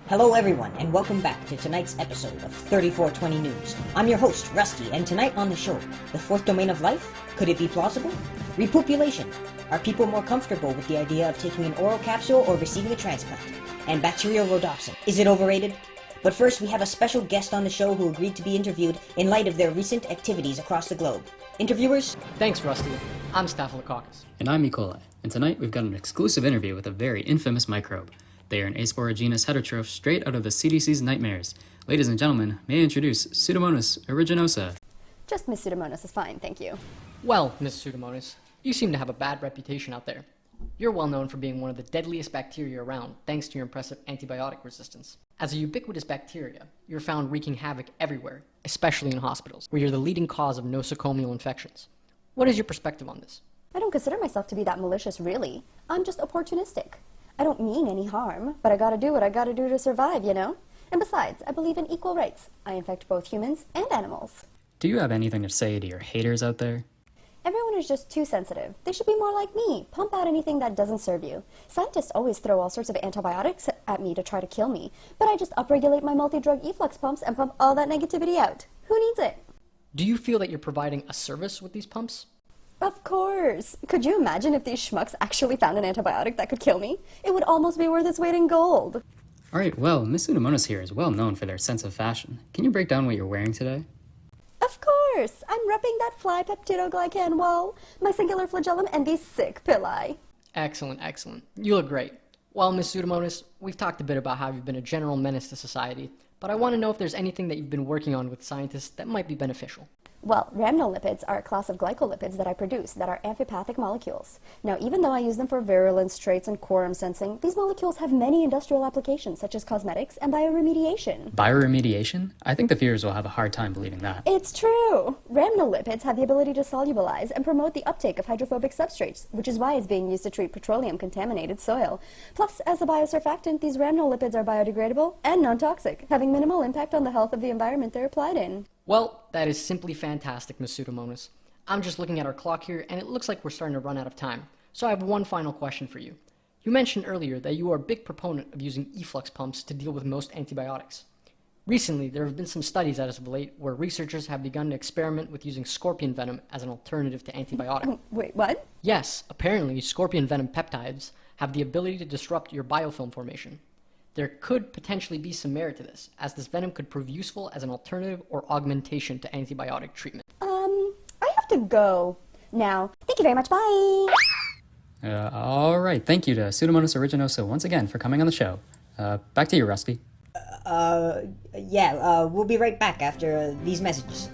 Hello everyone, and welcome back to tonight's episode of 3420 News. I'm your host, Rusty, and tonight on the show, the fourth domain of life? Could it be plausible? Repopulation. Are people more comfortable with the idea of taking an oral capsule or receiving a transplant? And bacterial rhodopsin. Is it overrated? But first, we have a special guest on the show who agreed to be interviewed in light of their recent activities across the globe. Interviewers? Thanks, Rusty. I'm Staphylococcus. And I'm E. coli. And tonight we've got an exclusive interview with a very infamous microbe. They are an asporogenous heterotroph straight out of the CDC's nightmares. Ladies and gentlemen, may I introduce Pseudomonas aeruginosa. Just Miss Pseudomonas is fine, thank you. Well, Miss Pseudomonas, you seem to have a bad reputation out there. You're well known for being one of the deadliest bacteria around, thanks to your impressive antibiotic resistance. As a ubiquitous bacteria, you're found wreaking havoc everywhere, especially in hospitals, where you're the leading cause of nosocomial infections. What is your perspective on this? I don't consider myself to be that malicious, really. I'm just opportunistic. I don't mean any harm, but I gotta do what I gotta do to survive, you know? And besides, I believe in equal rights. I infect both humans and animals. Do you have anything to say to your haters out there? Everyone is just too sensitive. They should be more like me. Pump out anything that doesn't serve you. Scientists always throw all sorts of antibiotics at me to try to kill me, but I just upregulate my multi-drug efflux pumps and pump all that negativity out. Who needs it? Do you feel that you're providing a service with these pumps? Of course. Could you imagine if these schmucks actually found an antibiotic that could kill me? It would almost be worth its weight in gold. Alright, well, Miss Pseudomonas here is well known for their sense of fashion. Can you break down what you're wearing today? Of course. I'm repping that fly peptidoglycan wall, my singular flagellum, and these sick pili. Excellent, excellent. You look great. Well, Miss Pseudomonas, we've talked a bit about how you've been a general menace to society, but I want to know if there's anything that you've been working on with scientists that might be beneficial. Well, rhamnolipids are a class of glycolipids that I produce that are amphipathic molecules. Now, even though I use them for virulence traits and quorum sensing, these molecules have many industrial applications, such as cosmetics and bioremediation. Bioremediation? I think the viewers will have a hard time believing that. It's true! Rhamnolipids have the ability to solubilize and promote the uptake of hydrophobic substrates, which is why it's being used to treat petroleum-contaminated soil. Plus, as a biosurfactant, these rhamnolipids are biodegradable and non-toxic, having minimal impact on the health of the environment they're applied in. Well, that is simply fantastic, Miss Pseudomonas. I'm just looking at our clock here, and it looks like we're starting to run out of time. So I have one final question for you. You mentioned earlier that you are a big proponent of using efflux pumps to deal with most antibiotics. Recently, there have been some studies as of late where researchers have begun to experiment with using scorpion venom as an alternative to antibiotic. Wait, what? Yes, apparently scorpion venom peptides have the ability to disrupt your biofilm formation. There could potentially be some merit to this, as this venom could prove useful as an alternative or augmentation to antibiotic treatment. I have to go now. Thank you very much, bye! Alright, thank you to Pseudomonas aeruginosa once again for coming on the show. Back to you, Rusty. We'll be right back after these messages.